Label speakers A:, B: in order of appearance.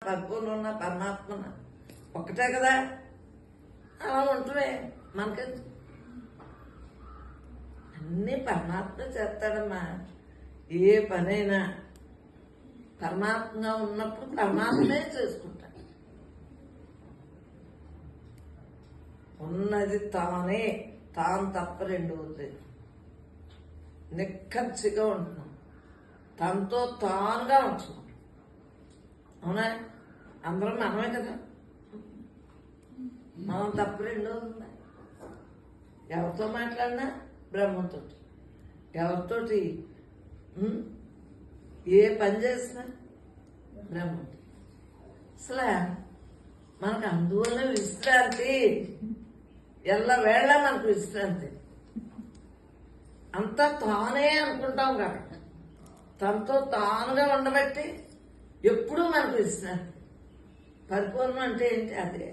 A: పరిపూర్ణ ఉన్న పరమాత్మ ఒకటే కదా. అలా ఉంటున్నాయి మనకి అన్నీ పరమాత్మ చేస్తాడమ్మా. ఏ పనైనా పరమాత్మగా ఉన్నప్పుడు పరమాత్మే చేసుకుంటాడు. ఉన్నది తానే, తాను తప్ప రెండవది. నిక్కచ్చిగా ఉంటున్నాం, తనతో తానుగా ఉంటున్నాం. అవునా? అందరం మనమే కదా. మనం తప్ప రెండవది. ఎవరితో మాట్లాడినా బ్రహ్మంతో, ఎవరితోటి ఏ పని చేసినా బ్రహ్మంతో. అసలు మనకు అందువల్ల విశ్రాంతి, ఎల్లవేళ మనకు విశ్రాంతి. అంతా తానే అనుకుంటాం కాబట్టి తనతో తానుగా ఉండబట్టి ఎప్పుడూ మనకు విశ్రాంతి. పరిపూర్ణం అంటే ఏంటి? అదే.